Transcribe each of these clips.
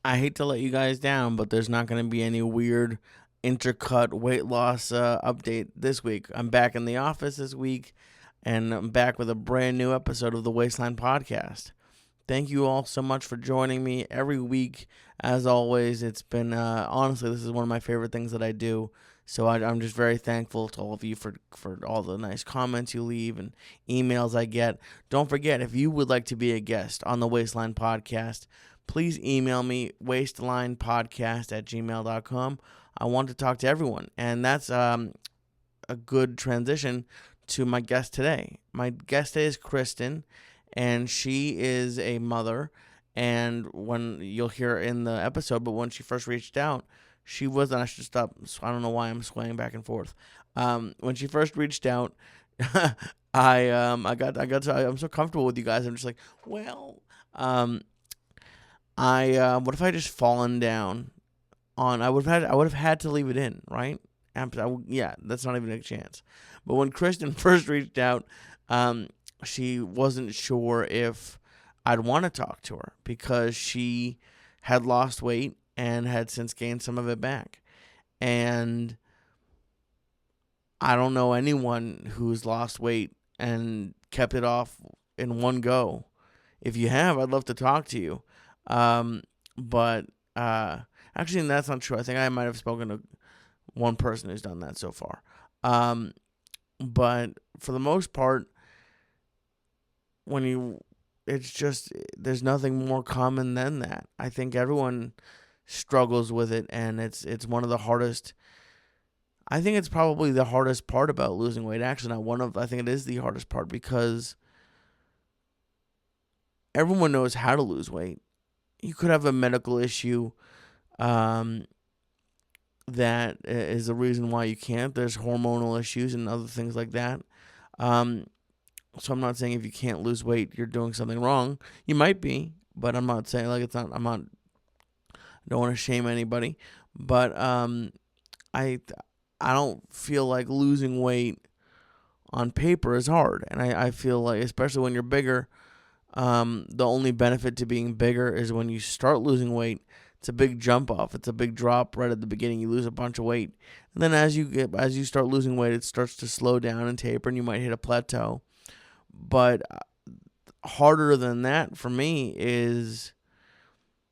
I hate to let you guys down, but there's not going to be any weird intercut weight loss update this week. I'm back in the office this week, and I'm back with a brand new episode of the Waistline Podcast. Thank you all so much for joining me every week. As always, it's been, honestly, this is one of my favorite things that I do. So I'm just very thankful to all of you for all the nice comments you leave and emails I get. Don't forget, if you would like to be a guest on the Waistline Podcast, please email me, waistlinepodcast@gmail.com. I want to talk to everyone. And that's a good transition to my guest today. My guest today is Kristen, and she is a mother. And when you'll hear in the episode, but when she first reached out, she wasn't. I should stop. I don't know why I'm swaying back and forth. When she first reached out, I'm so comfortable with you guys. I'm just like, well, what if I just fallen down on? I would have had to leave it in, right? Yeah, that's not even a chance. But when Kristen first reached out, she wasn't sure if I'd want to talk to her because she had lost weight and had since gained some of it back. And I don't know anyone who's lost weight and kept it off in one go. If you have, I'd love to talk to you. But actually, that's not true. I think I might have spoken to one person who's done that so far. But for the most part, it's just, there's nothing more common than that. I think everyone struggles with it, and it's one of the hardest. I think it's probably the hardest part about losing weight. Actually, I think it is the hardest part because everyone knows how to lose weight. You could have a medical issue that is the reason why you can't. There's hormonal issues and other things like that. So I'm not saying if you can't lose weight, you're doing something wrong. You might be, but I'm not saying like it's not. I don't want to shame anybody, but I don't feel like losing weight on paper is hard, and I feel like, especially when you're bigger, the only benefit to being bigger is when you start losing weight. It's a big jump off. It's a big drop right at the beginning. You lose a bunch of weight, and then as you start losing weight, it starts to slow down and taper, and you might hit a plateau. But harder than that for me is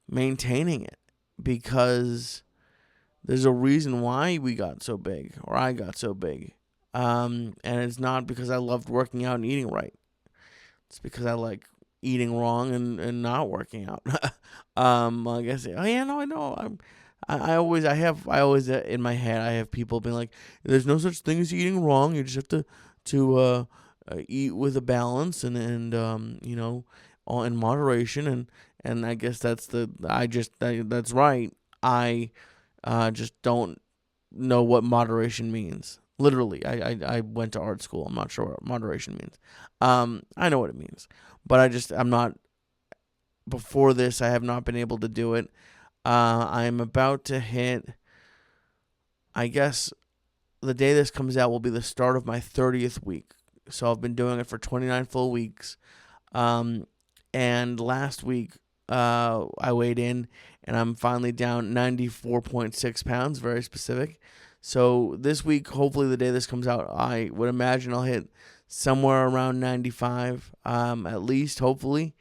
maintaining it, because there's a reason why we got so big, or I got so big. And it's not because I loved working out and eating right. It's because I like eating wrong and not working out. I guess. Oh yeah, no, I know. I always in my head I have people being like, "There's no such thing as eating wrong. You just have to eat with a balance and all in moderation." And I guess that's right. I just don't know what moderation means. Literally, I went to art school. I'm not sure what moderation means. I know what it means, but I'm not. Before this, I have not been able to do it. I'm about to hit. I guess the day this comes out will be the start of my 30th week. So I've been doing it for 29 full weeks. And last week, I weighed in, and I'm finally down 94.6 pounds, very specific. So this week, hopefully the day this comes out, I would imagine I'll hit somewhere around 95, at least, hopefully,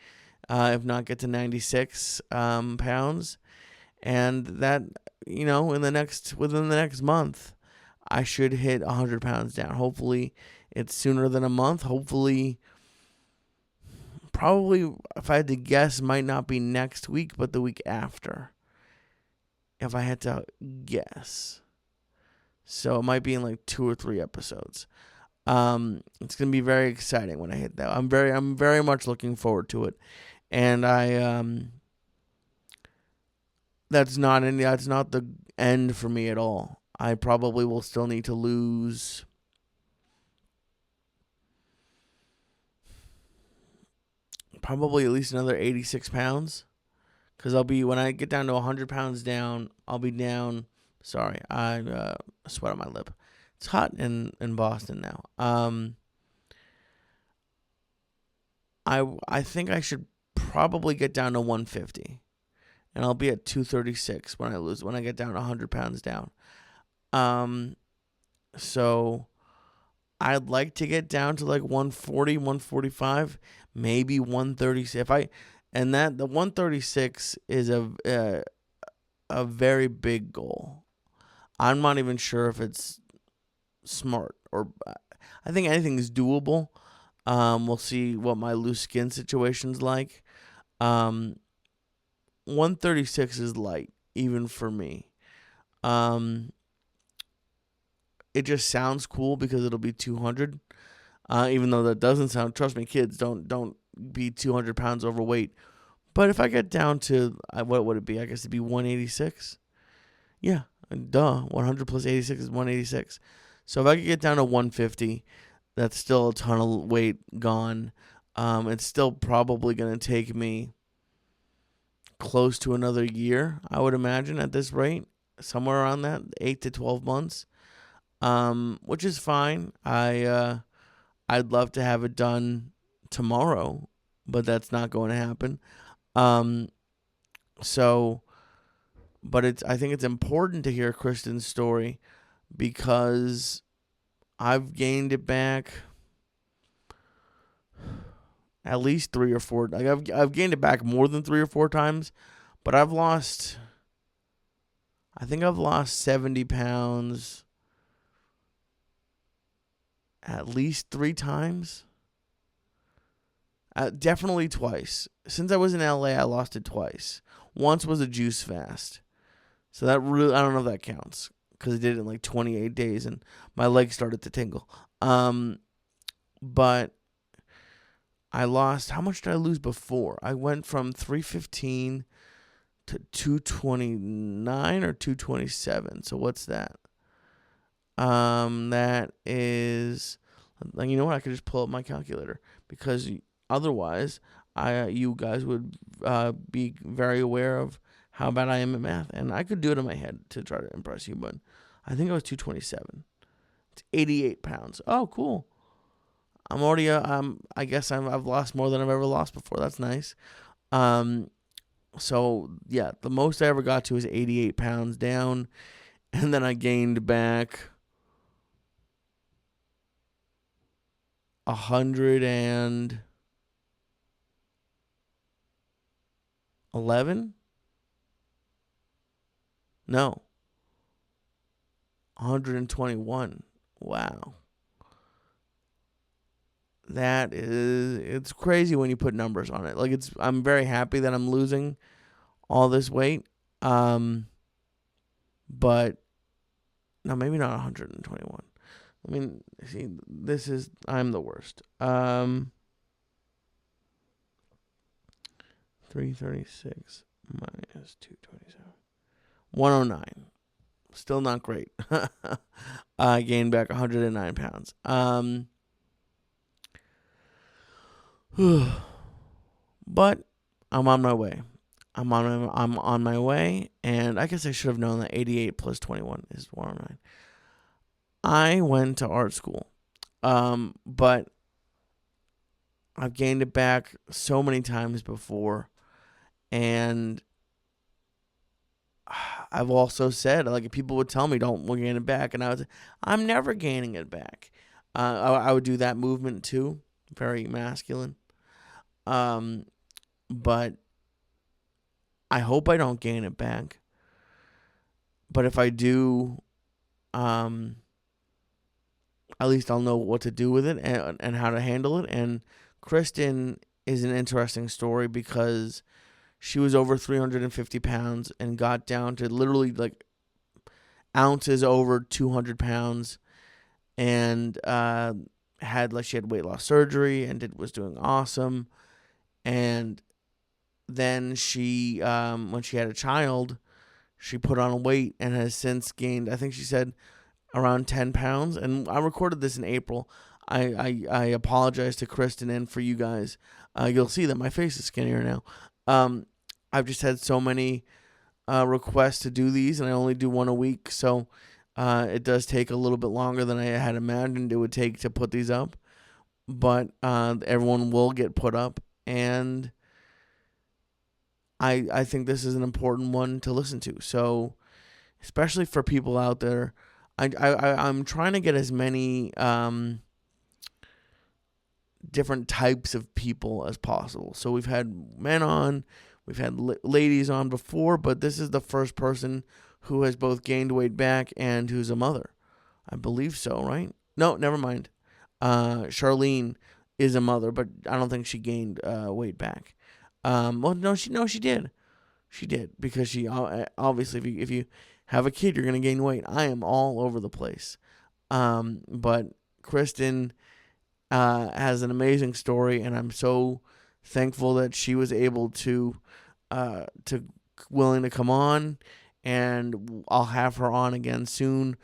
if not get to 96 pounds. And that, within the next month, I should hit 100 pounds down. Hopefully it's sooner than a month. Hopefully, probably, if I had to guess, might not be next week, but the week after. If I had to guess. So it might be in like 2 or 3 episodes. It's gonna be very exciting when I hit that. I'm very much looking forward to it. And that's not the end for me at all. I probably will still need to lose probably at least another 86 pounds. Because when I get down to 100 pounds down, I'll be down. Sorry, I sweat on my lip. It's hot in Boston now. I think I should probably get down to 150. and I'll be at 236 when I get down 100 pounds down. So I'd like to get down to like 140, 145, maybe 136. The 136 is a very big goal. I'm not even sure if it's smart, or I think anything is doable. We'll see what my loose skin situation's like. 136 is light, even for me. It just sounds cool because it'll be 200. Even though that doesn't sound. Trust me, kids, don't be 200 pounds overweight. But if I get down to what would it be? I guess it'd be 186. Yeah, duh. 100 plus 86 is 186. So if I could get down to 150, that's still a ton of weight gone. It's still probably going to take me close to another year, I would imagine, at this rate. Somewhere around that, 8 to 12 months, which is fine. I'd love to have it done tomorrow, but that's not going to happen. But I think it's important to hear Kristen's story because I've gained it back at least 3 or 4. Like I've gained it back more than 3 or 4 times, but I think I've lost 70 pounds at least 3 times. Definitely twice. Since I was in LA, I lost it twice. Once was a juice fast. So that really, I don't know if that counts, because I did it in like 28 days and my legs started to tingle. But I lost, how much did I lose before? I went from 315 to 229 or 227. So what's that? That is, you know what? I could just pull up my calculator, because otherwise, you guys would be very aware of how bad I am at math, and I could do it in my head to try to impress you, but I think I was 227. It's 88 pounds. Oh, cool. I'm already, I guess I've lost more than I've ever lost before. That's nice. So yeah, the most I ever got to is 88 pounds down, and then I gained back 111. No. 121. Wow. It's crazy when you put numbers on it. Like I'm very happy that I'm losing all this weight. But no, maybe not 121. I mean, see, I'm the worst. 336 minus 227. 109. Still not great. I gained back 109 pounds. But I'm on my way. I'm on my way, and I guess I should have known that 88 plus 21 is 109. I went to art school, but I've gained it back so many times before, and I've also said, like, people would tell me, "Don't gain it back," and I was, I'm never gaining it back. I would do that movement too, very masculine. But I hope I don't gain it back. But if I do, at least I'll know what to do with it and how to handle it. And Kristen is an interesting story because she was over 350 pounds and got down to literally like ounces over 200 pounds, and she had weight loss surgery and was doing awesome. And then she, when she had a child, she put on weight and has since gained, I think she said, around 10 pounds. And I recorded this in April. I apologize to Kristen and for you guys. You'll see that my face is skinnier now. I've just had so many requests to do these, and I only do one a week. So it does take a little bit longer than I had imagined it would take to put these up. But everyone will get put up. And I think this is an important one to listen to. So, especially for people out there, I'm trying to get as many different types of people as possible. So we've had men on, we've had ladies on before, but this is the first person who has both gained weight back and who's a mother. I believe so, right? No, never mind. Charlene is a mother, but I don't think she gained weight back. Well, no, she did. She did, because she obviously, if you have a kid, you're gonna gain weight. I am all over the place. But Kristen has an amazing story, and I'm so thankful that she was able to willing to come on, and I'll have her on again soon.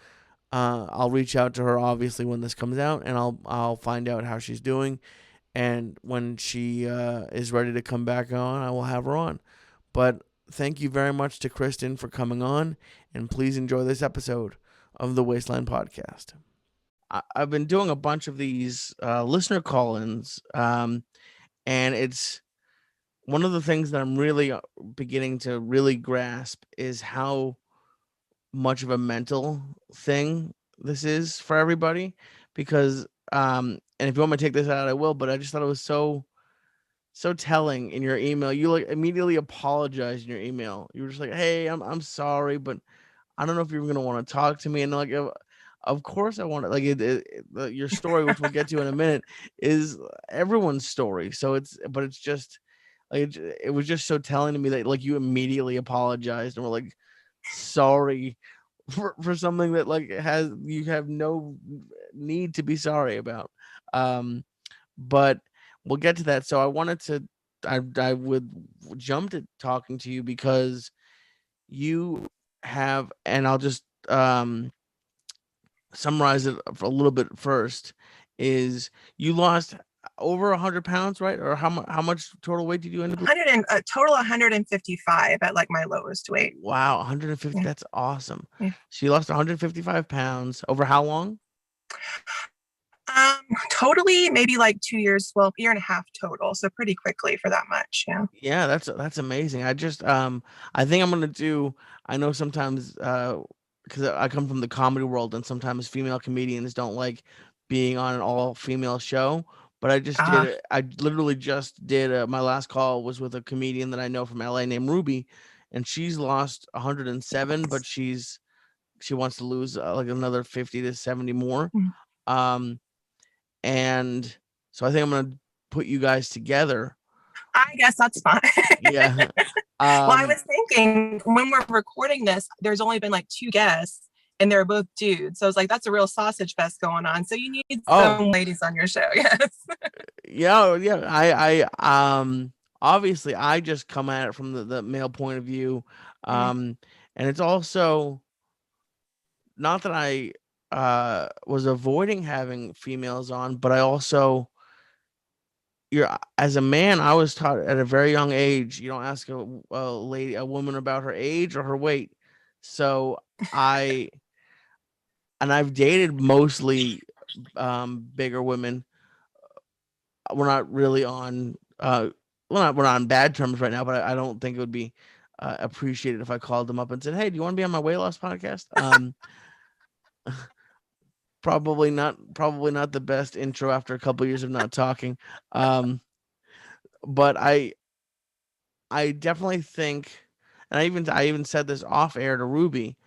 I'll reach out to her obviously when this comes out, and I'll find out how she's doing, and when she is ready to come back on, I will have her on. But thank you very much to Kristen for coming on, and please enjoy this episode of the Wasteland Podcast. I've been doing a bunch of these listener call-ins, and it's one of the things that I'm really beginning to really grasp is how much of a mental thing this is for everybody. Because and if you want me to take this out, I will, but I just thought it was so telling in your email. You like immediately apologized in your email. You were just like, "Hey, I'm sorry, but I don't know if you're gonna want to talk to me." And like, of course I want to. Like your story, which we'll get to in a minute, is everyone's story. So it's just like it was just so telling to me that like you immediately apologized and were like sorry for something that like you have no need to be sorry about. But we'll get to that. So I wanted to. I would jump to talking to you because you have, and I'll just summarize it a little bit first, is you lost over 100 pounds, right? Or how much total weight did you end up? 100 and a total 155 at like my lowest weight. Wow, 150. Yeah. That's awesome. Yeah. So you lost 155 pounds over how long? Totally maybe like 2 years, well, year and a half total. So pretty quickly for that much. Yeah. Yeah, that's amazing. I just I think I'm gonna do. I know sometimes because I come from the comedy world, and sometimes female comedians don't like being on an all female show. But I just did it. I literally just did. My last call was with a comedian that I know from LA named Ruby, and she's lost 107, but she wants to lose like another 50 to 70 more. Um, and so I think I'm gonna put you guys together. I guess that's fine. Yeah. Well, I was thinking when we're recording this, there's only been like 2 guests and they're both dudes. So I was like, that's a real sausage fest going on. So you need some ladies on your show. Yes. Yeah. I obviously I just come at it from the male point of view. And it's also not that I was avoiding having females on, but I also as a man, I was taught at a very young age, you don't ask a woman about her age or her weight. So I've dated mostly bigger women. We're not really on we're not on bad terms right now, but I don't think it would be appreciated if I called them up and said, "Hey, do you want to be on my weight loss podcast?" Probably not the best intro after a couple years of not talking. But I definitely think, and I even said this off air to Ruby,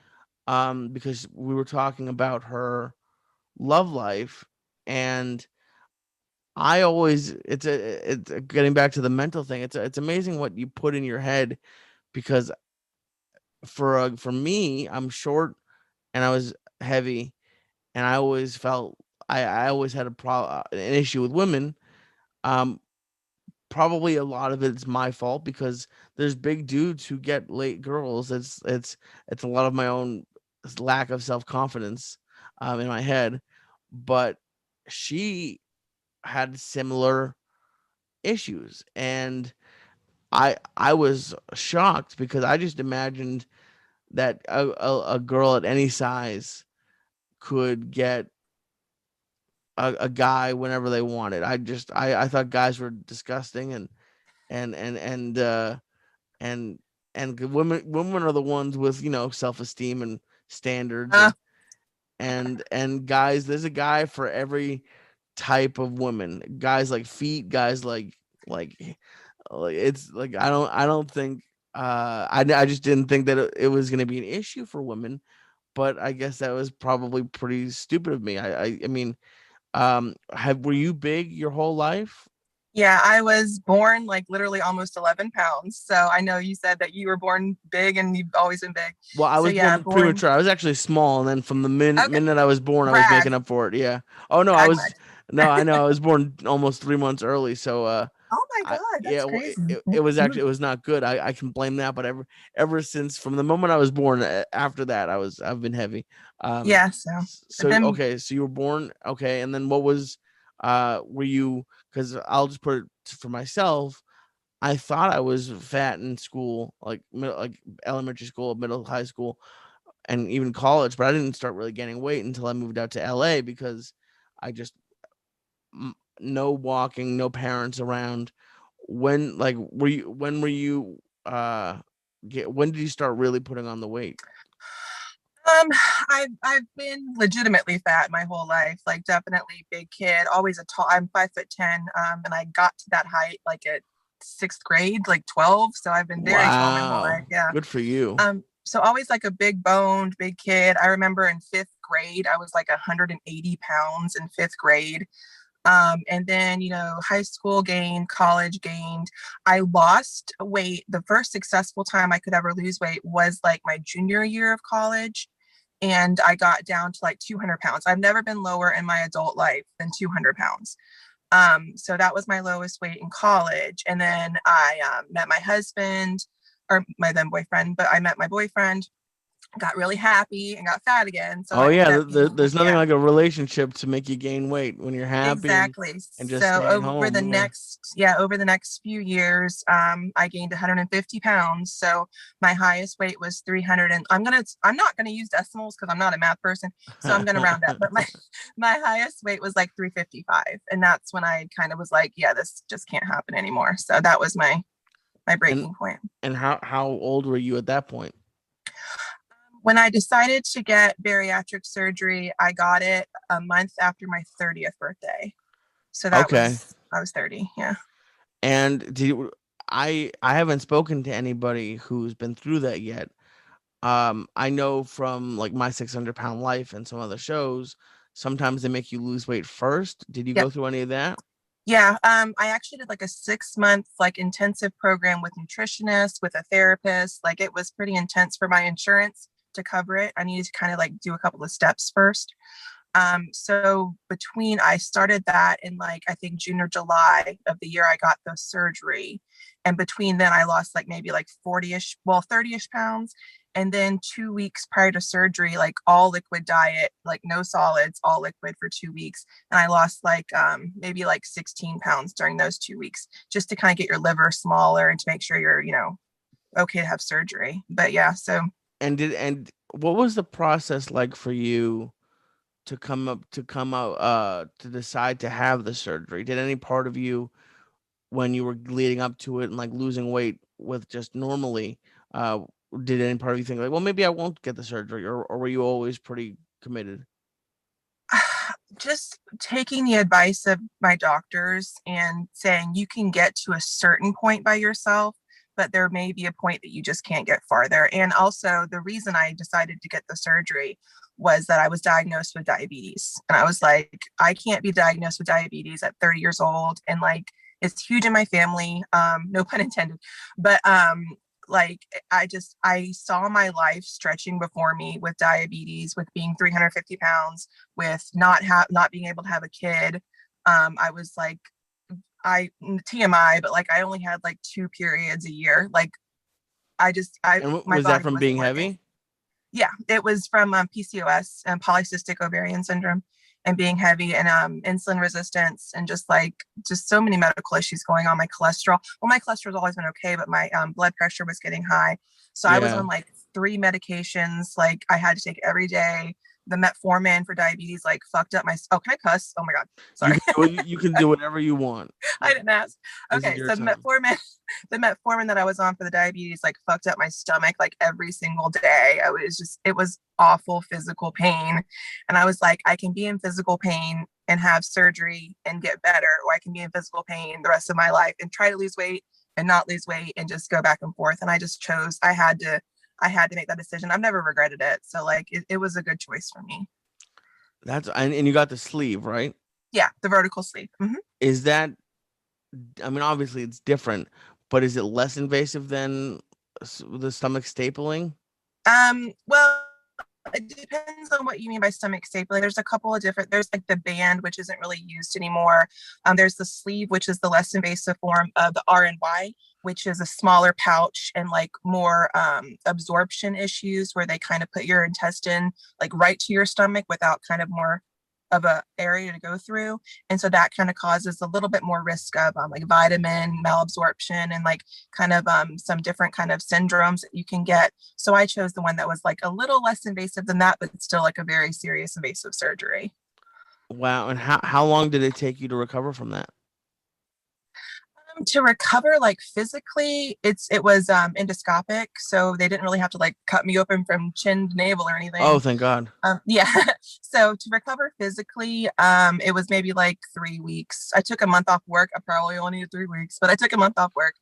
because we were talking about her love life, and I always it's getting back to the mental thing. It's amazing what you put in your head, because for me, I'm short and I was heavy, and I always felt I always had an issue with women. Probably a lot of it's my fault, because there's big dudes who get late girls. It's a lot of my own lack of self-confidence in my head. But she had similar issues, and I was shocked, because I just imagined that a girl at any size could get a guy whenever they wanted. I thought guys were disgusting, and and women are the ones with, self-esteem and standards, Uh, and guys, there's a guy for every type of women. Guys like feet, guys like it's like I don't think I just didn't think that it was going to be an issue for women, but I guess that was probably pretty stupid of me. I mean, have were you big your whole life? yeah, I was born like literally almost 11 pounds. So I know you said that you were born big and you've always been big. Well, I So was yeah, born born. premature. I was actually small, and then from the Okay, minute I was born, I was brag, making up for it. Yeah. Oh no, I brag was much. no, I know I was born almost 3 months early. So Oh my I God, yeah, that's crazy. it was actually, it was not good. I can blame that, but ever since, from the moment I was born, after that I've been heavy. Um, Yeah, so so then okay, so you were born, okay, and then what was were you? Because I'll just put it for myself. I thought I was fat in school, like like elementary school, middle, high school, and even college, but I didn't start really gaining weight until I moved out to LA because I just no walking, no parents around. When were you when did you start really putting on the weight? um I've been legitimately fat my whole life, like definitely big kid, always a tall. I'm 5'10", and I got to that height like at sixth grade, like 12. So I've been very tall my whole life. Wow. Yeah. Good for you. So always like a big boned, big kid. I remember in fifth grade, I was like 180 pounds in fifth grade. And then, high school gained, college gained. I lost weight. The first successful time I could ever lose weight was like my junior year of college. And I got down to like 200 pounds. I've never been lower in my adult life than 200 pounds. So that was my lowest weight in college. And then I met my husband, or my then boyfriend, but I met my boyfriend, got really happy and got fat again. So Oh I yeah, ended up gaining, there's nothing yeah. like a relationship to make you gain weight when you're happy Exactly. and just So staying home. Yeah. over the next few years, I gained 150 pounds. So my highest weight was 300, and I'm not gonna use decimals because I'm not a math person. So I'm gonna round up. But my my highest weight was like 355, and that's when I kind of was like, yeah, this just can't happen anymore. So that was my and breaking point. and how old were you at that point? When I decided to get bariatric surgery, I got it a month after my 30th birthday. So Okay. I was 30. Yeah. And I haven't spoken to anybody who's been through that yet. I know from like My 600 Pound Life and some other shows, sometimes they make you lose weight first. Did you Yep. go through any of that? Yeah. I actually did like a 6 month like intensive program with nutritionists, with a therapist. Like it was pretty intense for my insurance to cover it. I needed to kind of like do a couple of steps first. So between I started that in like I think June or July of the year I got the surgery. And between then I lost like maybe like 40-ish, well, 30-ish pounds. And then 2 weeks prior to surgery, like all liquid diet, like no solids, all liquid for 2 weeks. And I lost like maybe like 16 pounds during those 2 weeks, just to kind of get your liver smaller and to make sure you're, okay to have surgery. But yeah, so And what was the process like for you to come out to decide to have the surgery? Did any part of you, when you were leading up to it and like losing weight with just normally, uh did any part of you think like, well, maybe I won't get the surgery, or were you always pretty committed? just taking the advice of my doctors and saying you can get to a certain point by yourself, but there may be a point that you just can't get farther. And also, the reason I decided to get the surgery was that I was diagnosed with diabetes. And I was like, I can't be diagnosed with diabetes at 30 years old. And like, it's huge in my family, no pun intended. But like I saw my life stretching before me with diabetes, with being 350 pounds, with not being able to have a kid. I was like, I TMI, but like I only had like 2 periods a year. Like I And my was that body from wasn't being working. heavy? Yeah, it was from PCOS and polycystic ovarian syndrome, and being heavy, and insulin resistance, and just so many medical issues going on. My cholesterol, well, my cholesterol's always been okay, but my blood pressure was getting high. So I was Yeah. on like 3 medications, like I had to take every day. the metformin for diabetes like fucked up my. Oh, can I cuss? Oh my god, You sorry. can do it, you can do whatever you want. I didn't ask. This is Okay, your so time. the metformin that I was on for the diabetes like fucked up my stomach like every single day. It was awful physical pain, and I was like, I can be in physical pain and have surgery and get better, or I can be in physical pain the rest of my life and try to lose weight and not lose weight and just go back and forth. And I just chose. I had to make that decision. I've never regretted it. So like it was a good choice for me. And you got the sleeve, right? Yeah, the vertical sleeve. Is that, I mean, obviously it's different, but is it less invasive than the stomach stapling? Well, it depends on what you mean by stomach stapling. There's a couple of different, there's like the band, which isn't really used anymore. There's the sleeve, which is the less invasive form of the RNY, which is a smaller pouch and like more absorption issues where they kind of put your intestine like right to your stomach without kind of more of a area to go through. And so that kind of causes a little bit more risk of like vitamin malabsorption and like kind of some different kind of syndromes that you can get. So I chose the one that was like a little less invasive than that, but still like a very serious invasive surgery. Wow. And how long did it take you to recover from that? To recover like physically, it was endoscopic, so they didn't really have to like cut me open from chin to navel or Oh, anything. thank God. Yeah. So to recover physically, it was maybe like 3 weeks. I took a month off work. I probably only needed 3 weeks, but I took a month off work.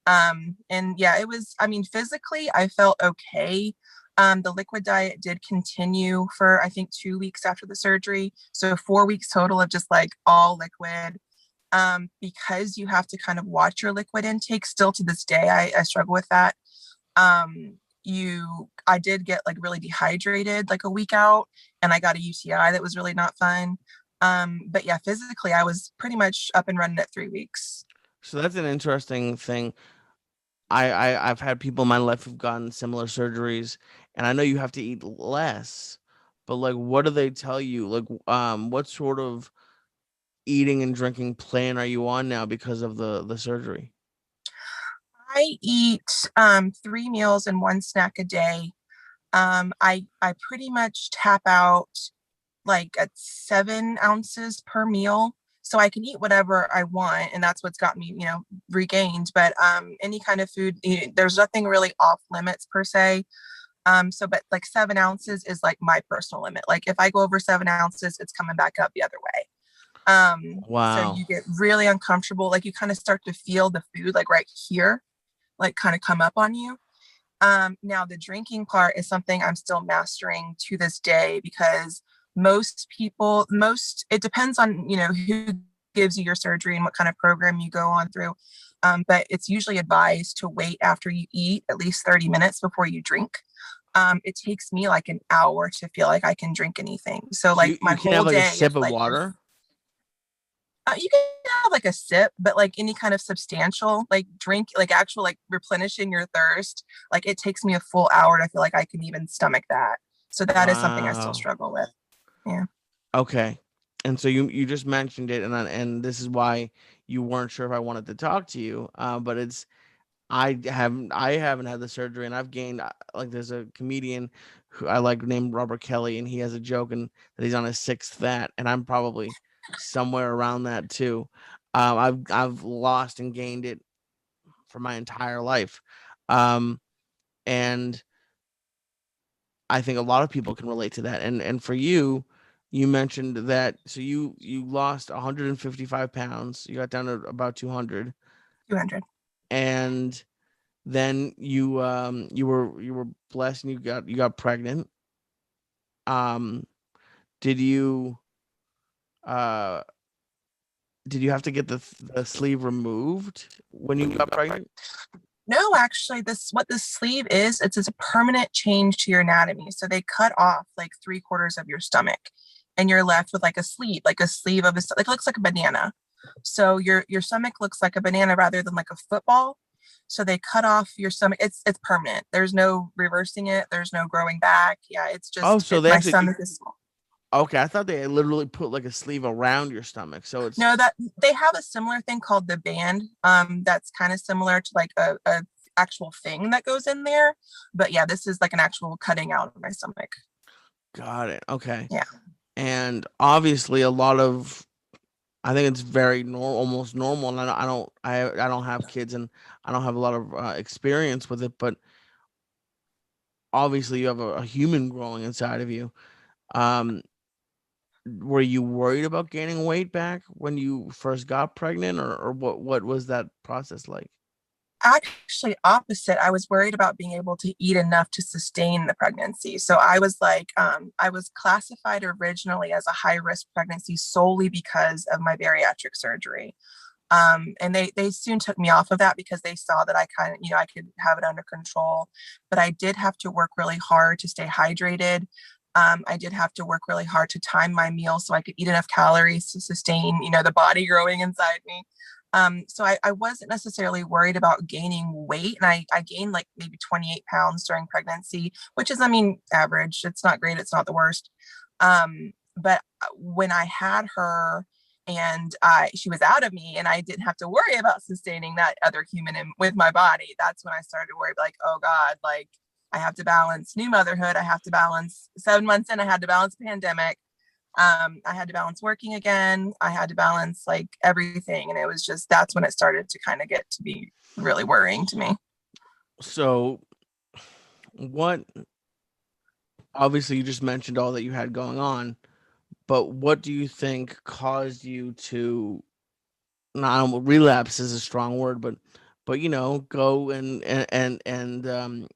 And yeah, it was, I mean, physically, I felt okay. The liquid diet did continue for, I think, 2 weeks after the surgery. So 4 weeks total of just like all liquid. Because you have to kind of watch your liquid intake still to this day. I struggle with that. I did get like really dehydrated like a week out, and I got a UTI that was really not fun. But yeah, physically I was pretty much up and running at 3 weeks. So that's an interesting thing. I've had people in my life who've gotten similar surgeries, and I know you have to eat less, but like, what do they tell you? Like, what sort of eating and drinking plan are you on now because of the surgery? I eat 3 meals and one snack a day. I pretty much tap out like at 7 ounces per meal. So I can eat whatever I want, and that's what's got me, regained. But any kind of food, there's nothing really off limits per se. But like 7 ounces is like my personal limit. Like if I go over 7 ounces, it's coming back up the other way. So Wow. you get really uncomfortable. Like you kind of start to feel the food like right here, like kind of come up on you. Now the drinking part is something I'm still mastering to this day because it depends on, who gives you your surgery and what kind of program you go on through. But it's usually advised to wait after you eat at least 30 minutes before you drink. It takes me like an hour to feel like I can drink anything. So So like you my can have whole like a day, if sip of like water? you can have like a sip, but like any kind of substantial like drink, like actual like replenishing your thirst, like it takes me a full hour to feel like I can even stomach that. So that is something I still Wow. struggle with. Yeah. Okay. And so you just mentioned it, and this is why you weren't sure if I wanted to talk to you. But it's I haven't had the surgery, and I've gained like there's a comedian who I like named Robert Kelly, and he has a joke and that he's on his sixth fat, and I'm probably somewhere around that too. I've lost and gained it for my entire life, um, and I think a lot of people can relate to that. And for you, you mentioned that so you lost 155 pounds. You got down to about 200, 200. and then you were blessed and you got pregnant. Um, did you uh did you have to get the sleeve removed when you got pregnant? No, actually, what this sleeve is, it's a permanent change to your anatomy. So they cut off like 3/4 of your stomach, and you're left with like a sleeve of like looks like a banana. So your stomach looks like a banana rather than like a football. So they cut off your stomach. It's permanent. There's no reversing it. There's no growing back. Yeah, it's Oh, just so they my actually stomach is small. okay. I thought they literally put like a sleeve around your stomach, so it's No, that they have a similar thing called the band. That's kind of similar to like a actual thing that goes in there. But yeah, this is like an actual cutting out of my stomach. Got it. Okay. Yeah. And obviously, a lot of I think it's very almost normal. And I don't have kids, and I don't have a lot of experience with it. But obviously, you have a human growing inside of you. Um, were you worried about gaining weight back when you first got pregnant, or what was that process like? Actually, opposite. I was worried about being able to eat enough to sustain the pregnancy. So I was like, I was classified originally as a high risk pregnancy solely because of my bariatric surgery. And they soon took me off of that because they saw that I kind of, I could have it under control. But I did have to work really hard to stay hydrated. I did have to work really hard to time my meals so I could eat enough calories to sustain, the body growing inside me. So I wasn't necessarily worried about gaining weight. And I gained like maybe 28 pounds during pregnancy, which is, I mean, average. It's not great. It's not the worst. But when I had her, and she was out of me and I didn't have to worry about sustaining that other human with my body, that's when I started to worry, like, oh God, like I have to balance new motherhood. I have to balance 7 months in, I had to balance pandemic. I had to balance working again. I had to balance like everything. And it was just, that's when it started to kind of get to be really worrying to me. So, what obviously you just mentioned all that you had going on, but what do you think caused you to not relapse is a strong word, but go and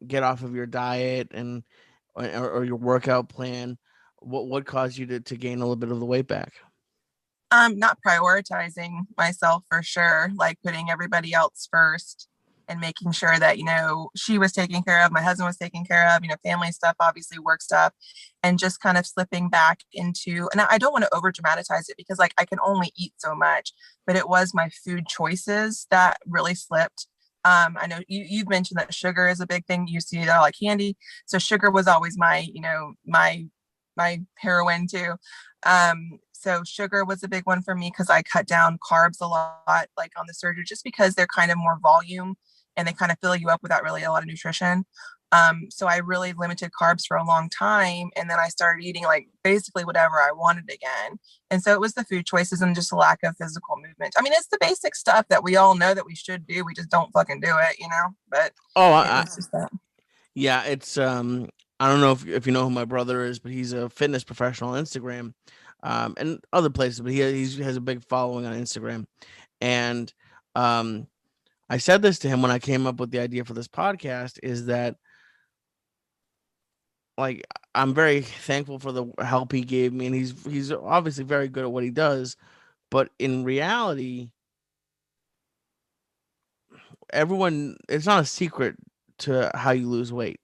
get off of your diet and or your workout plan? What caused you to gain a little bit of the weight back? Not prioritizing myself for sure, like putting everybody else first and making sure that, she was taken care of, my husband was taken care of, family stuff, obviously work stuff, and just kind of slipping back into, and I don't want to over dramatize it because like I can only eat so much, but it was my food choices that really slipped. I know you've mentioned that sugar is a big thing. You see that like candy. So sugar was always my, my heroin too. So sugar was a big one for me because I cut down carbs a lot, like on the surgery, just because they're kind of more volume and they kind of fill you up without really a lot of nutrition. So I really limited carbs for a long time. And then I started eating like basically whatever I wanted again. And so it was the food choices and just a lack of physical movement. I mean, it's the basic stuff that we all know that we should do. We just don't fucking do it, But Oh, it was just that. yeah, it's I don't know if you know who my brother is, but he's a fitness professional on Instagram, and other places, but he has a big following on Instagram, and um, I said this to him when I came up with the idea for this podcast is that like I'm very thankful for the help he gave me, and he's obviously very good at what he does, but in reality, everyone it's not a secret to how you lose weight.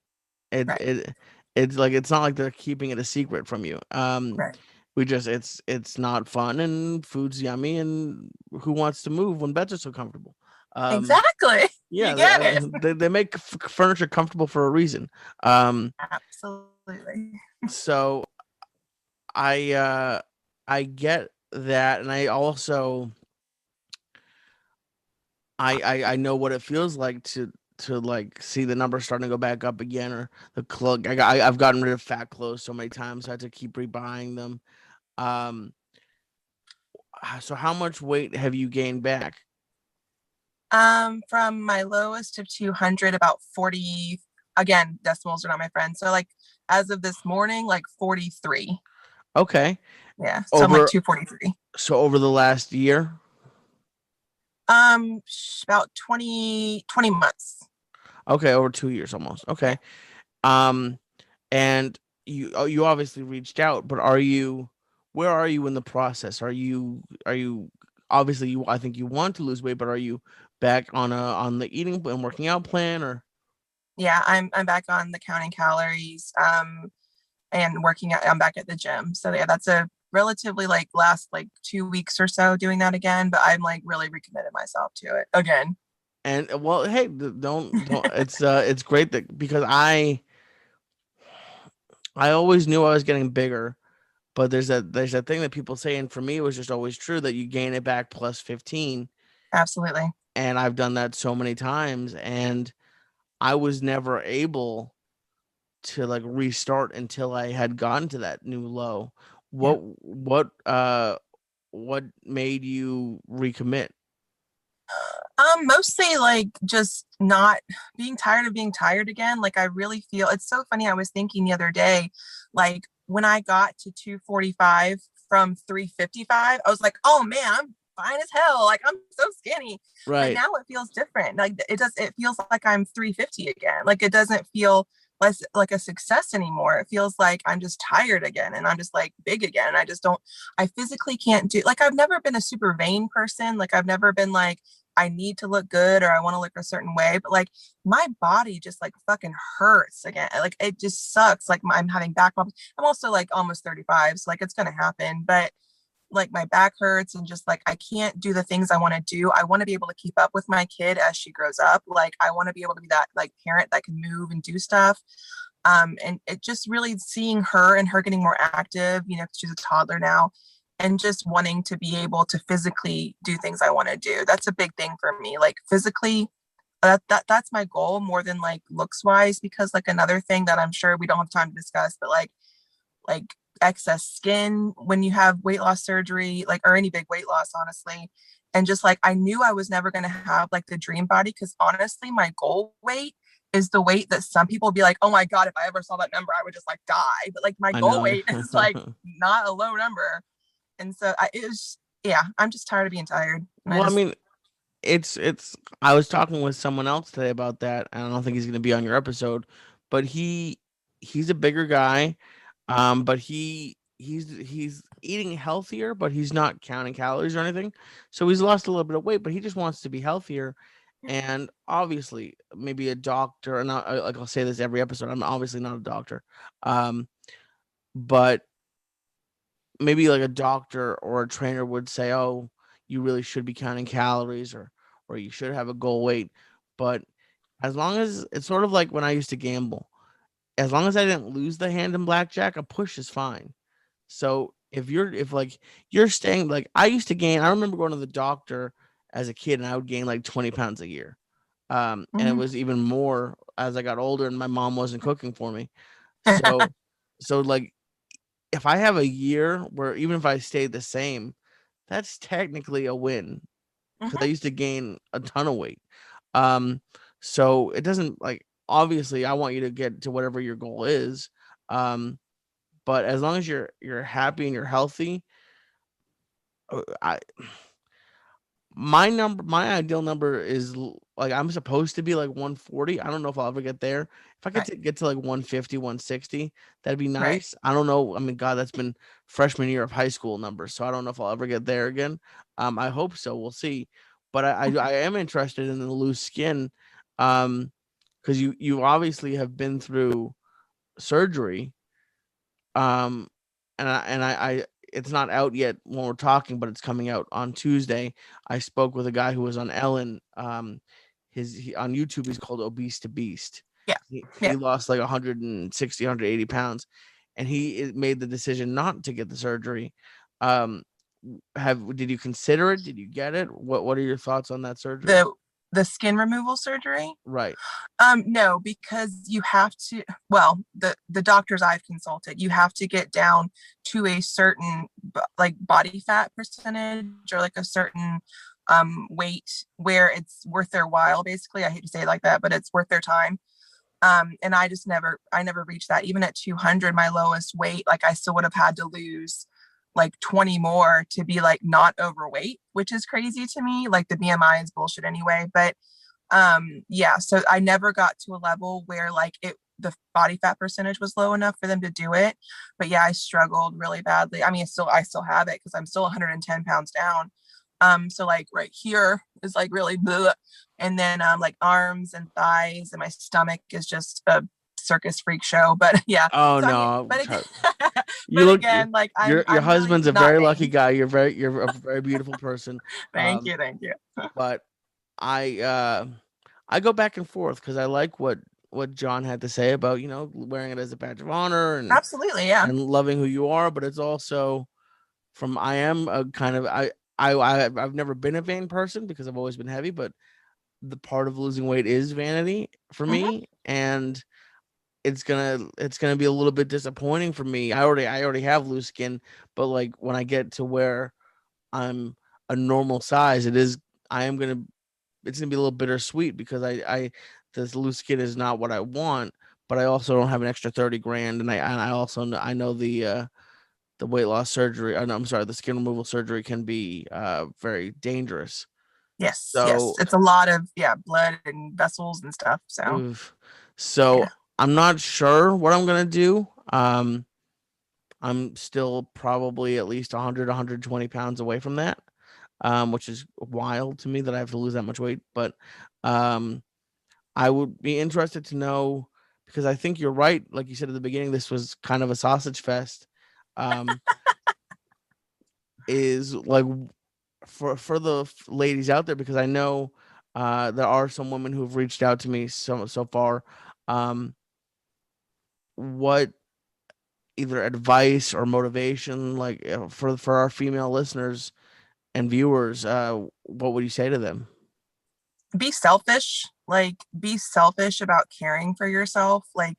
It Right. it it's like it's not like they're keeping it a secret from you. Right. We just it's not fun and food's yummy and who wants to move when beds are so comfortable? Um, Exactly. You yeah, get it. they make furniture comfortable for a reason. Um, Absolutely. so I I get that, and I also I know what it feels like to like see the numbers starting to go back up again or the clothes. I've gotten rid of fat clothes so many times, so I had to keep rebuying them. Um, so how much weight have you gained back? From my lowest of 200, about 40, again, decimals are not my friend. So like as of this morning, like 43. Okay, Yeah. So I'm like over 243. over the last year. About 20 months. Okay, over 2 years almost. Yeah. Okay. Um, and you obviously reached out, but where are you in the process? Are you obviously you I think you want to lose weight, but are you back on the eating and working out plan or Yeah, I'm back on the counting calories, and working out. I'm back at the gym. So yeah, that's a relatively like last like 2 weeks or so doing that again, but I'm like really recommitted myself to it again. and well, hey, don't it's great that because I always knew I was getting bigger, but there's that thing that people say, and for me it was just always true that you gain it back plus 15, Absolutely. and I've done that so many times, and I was never able. to like restart until I had gotten to that new low. Yeah. What made you recommit? Mostly like just not being tired of being tired again. Like I really feel it's so funny. I was thinking the other day, like when I got to 245 from 355, I was like, oh man, I'm fine as hell. Like I'm so skinny. But Right. now it feels different. Like it feels like I'm 350 again. Like it doesn't feel less like a success anymore. It feels like I'm just tired again and I'm just like big again. And I just don't, I physically can't do, like I've never been a super vain person. Like I've never been like, I need to look good or I want to look a certain way, but like my body just like fucking hurts again. Like it just sucks. Like I'm having back problems. I'm also like almost 35, so like it's gonna happen. But like my back hurts and just like I can't do the things I want to do. I want to be able to keep up with my kid as she grows up. Like I want to be able to be that like parent that can move and do stuff. And it just really seeing her and her getting more active, you know, she's a toddler now, and just wanting to be able to physically do things I want to do. That's a big thing for me. Like physically, that's my goal more than like looks wise, because like another thing that I'm sure we don't have time to discuss, but like excess skin when you have weight loss surgery, like or any big weight loss, honestly. And just like I knew I was never gonna have like the dream body, because honestly, my goal weight is the weight that some people be like, oh my God, if I ever saw that number, I would just like die. But like my I goal know. weight is like not a low number. And so it was, yeah, I'm just tired of being tired. And I Well, I just, mean, it's I was talking with someone else today about that, and I don't think he's going to be on your episode, but he's a bigger guy, but he's eating healthier, but he's not counting calories or anything. So he's lost a little bit of weight, but he just wants to be healthier. And obviously, maybe a doctor, and like I'll say this every episode, I'm obviously not a doctor, um, but maybe like a doctor or a trainer would say, "Oh, you really should be counting calories, or you should have a goal weight." But as long as it's sort of like when I used to gamble, as long as I didn't lose the hand in blackjack, a push is fine. So if like you're staying like I used to gain, I remember going to the doctor as a kid and I would gain like 20 pounds a year. And it mhm. was even more as I got older and my mom wasn't cooking for me. So like if I have a year where even if I stayed the same, that's technically a win because I Mhm. used to gain a ton of weight. Um, so it doesn't like obviously I want you to get to whatever your goal is. Um, but as long as you're happy and you're healthy, I my ideal number is like I'm supposed to be like 140. I don't know if I'll ever get there. If I could Right, get to like 150, 160, that'd be right. nice. I don't know. I mean, God, that's been freshman year of high school numbers, so I don't know if I'll ever get there again. I hope so. We'll see. But I am interested in the loose skin, because you obviously have been through surgery. Um, and I it's not out yet when we're talking, but it's coming out on Tuesday. I spoke with a guy who was on Ellen. On YouTube, he's called Obese to Beast. Yeah, He yeah. lost like 160, 180 pounds, and he made the decision not to get the surgery. Um, have did you consider it? Did you get it? What are your thoughts on that surgery? The the skin removal surgery. Right. No, because you have to, well, the doctors I've consulted, you have to get down to a certain like body fat percentage or like a certain weight where it's worth their while, basically. I hate to say it like that, but it's worth their time. And I never reached that. Even at 200, my lowest weight, like I still would have had to lose like 20 more to be like not overweight, which is crazy to me. Like the BMI is bullshit anyway. But yeah, so I never got to a level where like the body fat percentage was low enough for them to do it. But yeah, I struggled really badly. I mean, I still have it because I'm still 110 pounds down. So like right here is like really bleh. And then like arms and thighs and my stomach is just a circus freak show. But yeah, Oh so I mean, no, but again, you but look again, like your I'm really husband's a not very lucky vain. guy. You're a very beautiful person. Thank Um, you, thank you. but I uh I go back and forth because I like what John had to say about wearing it as a badge of honor Absolutely, yeah. and loving who you are, but it's also from I am a kind of I've never been a vain person because I've always been heavy, but the part of losing weight is vanity for Hmm. me, and it's gonna be a little bit disappointing for me. I already have loose skin, but like when I get to where I'm a normal size, I am gonna it's gonna be a little bittersweet because I this loose skin is not what I want, but I also don't have an extra 30 grand, and I also I know the weight loss surgery. No, I'm sorry, the skin removal surgery can be very dangerous. Yes, yes. So, It's a lot of, yeah, blood and vessels and stuff. So, oof. So yeah. I'm not sure what I'm gonna do. I'm still probably at least 100, 120 pounds away from that, which is wild to me that I have to lose that much weight. But um, I would be interested to know because I think you're right. Like you said at the beginning, this was kind of a sausage fest. Um, is like for the ladies out there because I know there are some women who have reached out to me so far. Um, what either advice or motivation like for our female listeners and viewers, what would you say to them? Be selfish. Like, be selfish about caring for yourself. Like,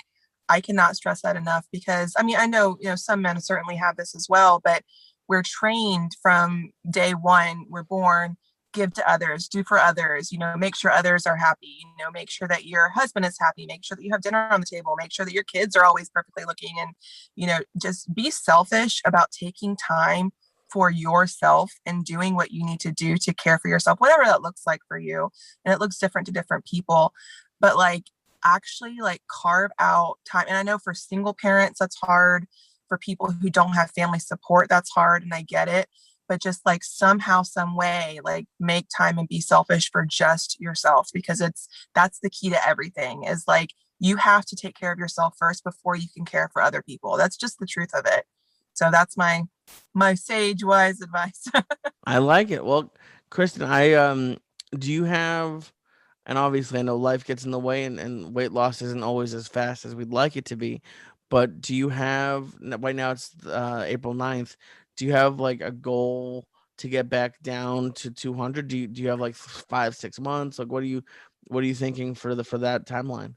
I cannot stress that enough because, I mean, I know, some men certainly have this as well, but we're trained from day one, we're born, give to others, do for others, make sure others are happy, make sure that your husband is happy, make sure that you have dinner on the table, make sure that your kids are always perfectly looking, and, just be selfish about taking time for yourself and doing what you need to do to care for yourself, whatever that looks like for you. And it looks different to different people, but like, actually like carve out time. And I know for single parents that's hard, for people who don't have family support that's hard, and I get it, but just like somehow some way like make time and be selfish for just yourself, because that's the key to everything, is like you have to take care of yourself first before you can care for other people. That's just the truth of it. So that's my sage wise advice. I like it. Well, Kristen, do you have, and obviously I know life gets in the way and weight loss isn't always as fast as we'd like it to be, but do you have, right now it's April 9th, do you have like a goal to get back down to 200? Do you have like 5, 6 months? Like what are you thinking for that timeline?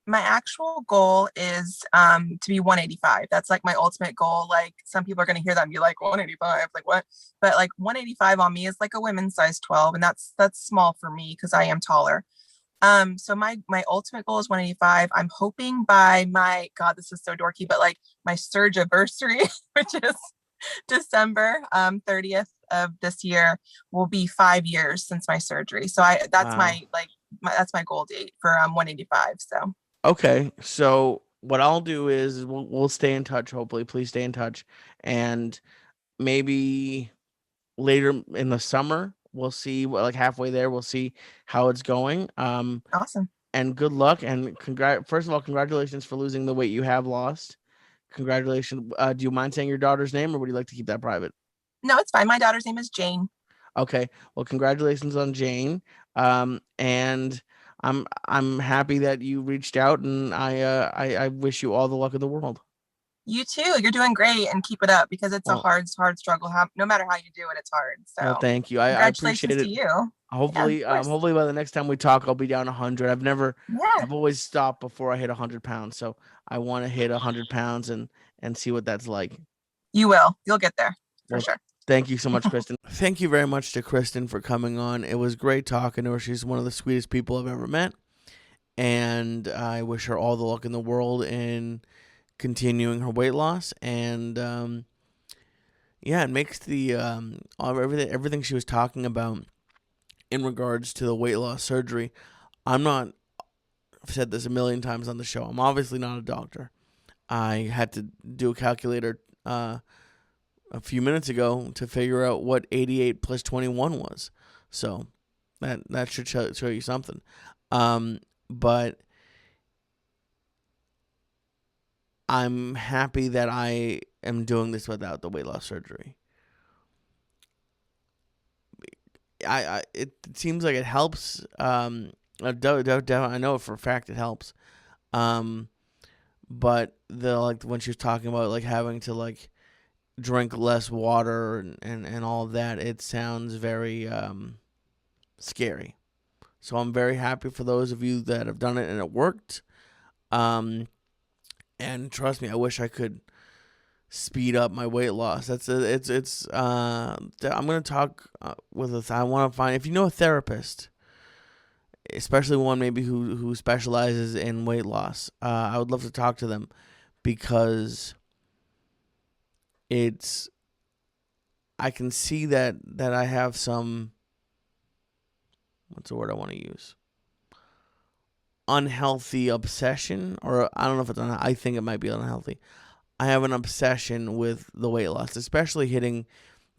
My actual goal is to be 185. That's like my ultimate goal. Like, some people are going to hear that and be like, 185, like what? But like 185 on me is like a women's size 12, and that's small for me because I am taller. So my ultimate goal is 185. I'm hoping by my God, this is so dorky, but like my surge anniversary, which is December 30th of this year, will be 5 years since my surgery. So I that's Wow. my like that's my goal date for 185. So Okay, so what I'll do is we'll stay in touch. Hopefully, please stay in touch, and maybe later in the summer we'll see like halfway there we'll see how it's going. awesome. And good luck and first of all, congratulations for losing the weight you have lost. Congratulations. Do you mind saying your daughter's name or would you like to keep that private? No, it's fine. My daughter's name is Jane. Okay. Well, congratulations on Jane. And I'm happy that you reached out and I wish you all the luck in the world. You too. You're doing great, and keep it up because it's a Well, hard struggle. No matter how you do it, it's hard. well, So thank you. I congratulations appreciate to it. you. Yeah, of course. Hopefully by the next time we talk, I'll be down 100. Yeah, I've always stopped before I hit 100 pounds. So I want to hit 100 pounds and see what that's like. you will. You'll get there for Well, sure. thank you so much, Kristen. Thank you very much to Kristen for coming on. It was great talking to her. She's one of the sweetest people I've ever met. And I wish her all the luck in the world in continuing her weight loss. And yeah, it makes everything she was talking about in regards to the weight loss surgery. I'm not, I've said this a million times on the show. I'm obviously not a doctor. I had to do a calculator a few minutes ago to figure out what 88 plus 21 was. So that should show you something. But I'm happy that I am doing this without the weight loss surgery. It seems like it helps. I know for a fact it helps. Um, but the like when she was talking about like having to like drink less water and all of that, it sounds very scary. So I'm very happy for those of you that have done it and it worked. Um, And trust me, I wish I could speed up my weight loss. I'm gonna talk with I want to find, if you know a therapist, especially one maybe who specializes in weight loss. I would love to talk to them, because it's I can see that I have some, what's the word I want to use, unhealthy obsession, or I don't know if it's I think it might be unhealthy. I have an obsession with the weight loss, especially hitting,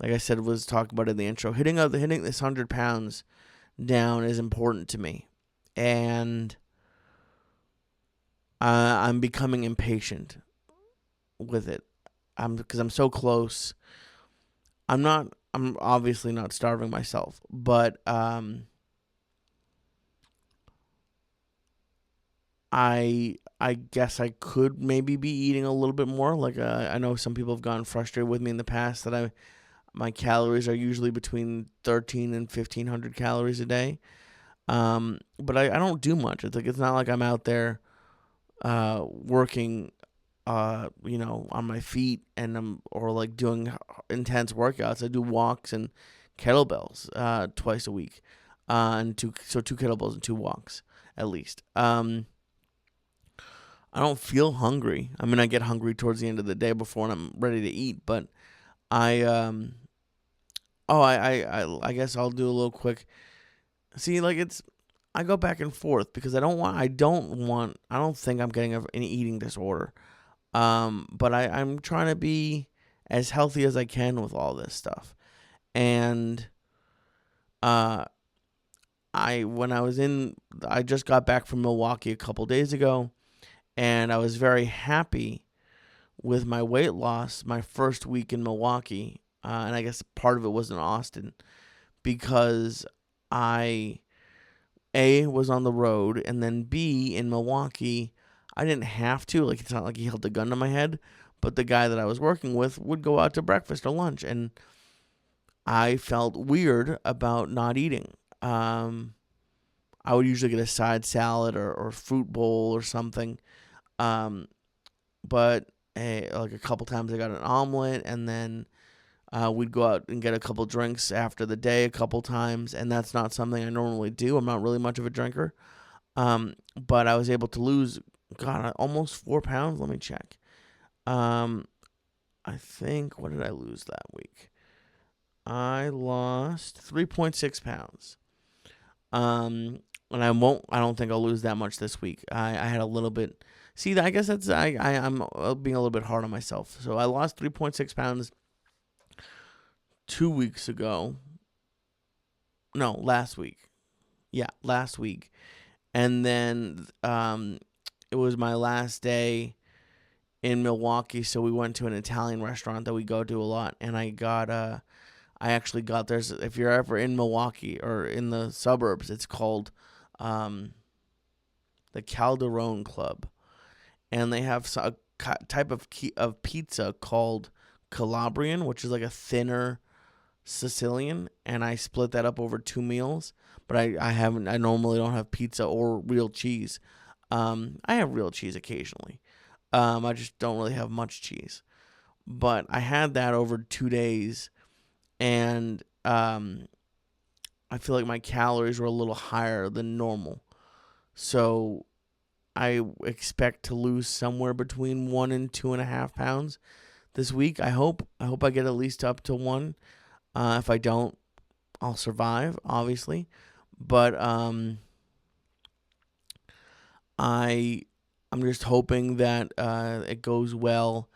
like I said, was talking about in the intro, hitting this 100 pounds down is important to me, and I'm becoming impatient with it. Because I'm so close. I'm obviously not starving myself, but I guess I could maybe be eating a little bit more. Like I know some people have gotten frustrated with me in the past that my calories are usually between 13 and 1,500 calories a day. But I don't do much. It's not like I'm out there working on my feet, or like doing intense workouts. I do walks and kettlebells twice a week, and two kettlebells and 2 walks at least. I don't feel hungry. I mean, I get hungry towards the end of the day before I'm ready to eat, but I I guess I'll do a little quick. See, like I go back and forth because I don't think I'm getting an eating disorder. But I'm trying to be as healthy as I can with all this stuff. And uh I just got back from Milwaukee a couple days ago, and I was very happy with my weight loss my first week in Milwaukee. And I guess part of it was in Austin, because I A, was on the road, and then B, in Milwaukee, I didn't have to. Like, it's not like he held a gun to my head, but the guy that I was working with would go out to breakfast or lunch, and I felt weird about not eating. I would usually get a side salad or fruit bowl or something. But like a couple times I got an omelet, and then we'd go out and get a couple drinks after the day a couple times, and that's not something I normally do. I'm not really much of a drinker. But I was able to lose, almost 4 pounds. Let me check. I think, what did I lose that week? I lost 3.6 pounds. And I don't think I'll lose that much this week. I had a little bit. See, I guess I'm being a little bit hard on myself. So I lost 3.6 pounds 2 weeks ago. No, last week. Yeah, last week. And then it was my last day in Milwaukee, so we went to an Italian restaurant that we go to a lot, and I actually got, if you're ever in Milwaukee or in the suburbs, it's called the Calderone Club, and they have a type of pizza called Calabrian, which is like a thinner Sicilian, and I split that up over 2 meals. But I normally don't have pizza or real cheese. I have real cheese occasionally. I just don't really have much cheese. But I had that over 2 days, and I feel like my calories were a little higher than normal. So I expect to lose somewhere between 1 and 2.5 pounds this week. I hope I get at least up to 1. If I don't, I'll survive, obviously. But I'm just hoping that it goes well,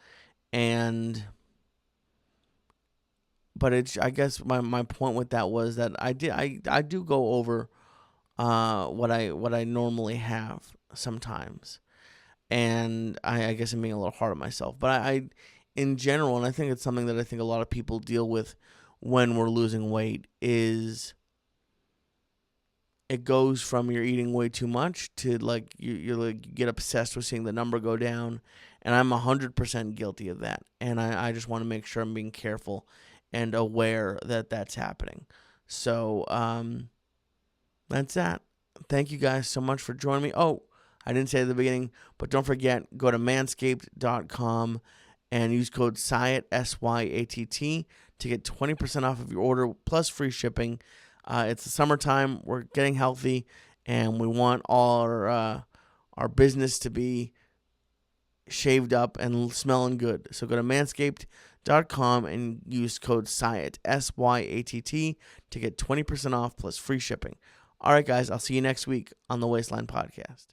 but I guess my point with that was that I do go over what I normally have sometimes, and I guess I'm being a little hard on myself. But I in general, and I think it's something that I think a lot of people deal with when we're losing weight, is it goes from you're eating way too much to like you get obsessed with seeing the number go down, and I'm 100% guilty of that, and I just want to make sure I'm being careful and aware that that's happening. So that's that. Thank you guys so much for joining me. Oh, I I didn't say it at the beginning, but don't forget, go to manscaped.com and use code Syatt, SYATT, to get 20% off of your order plus free shipping. It's the summertime. We're getting healthy, and we want all our business to be shaved up and smelling good. So go to manscaped.com and use code Syatt, SYATT, to get 20% off plus free shipping. All right, guys, I'll see you next week on the Waistline Podcast.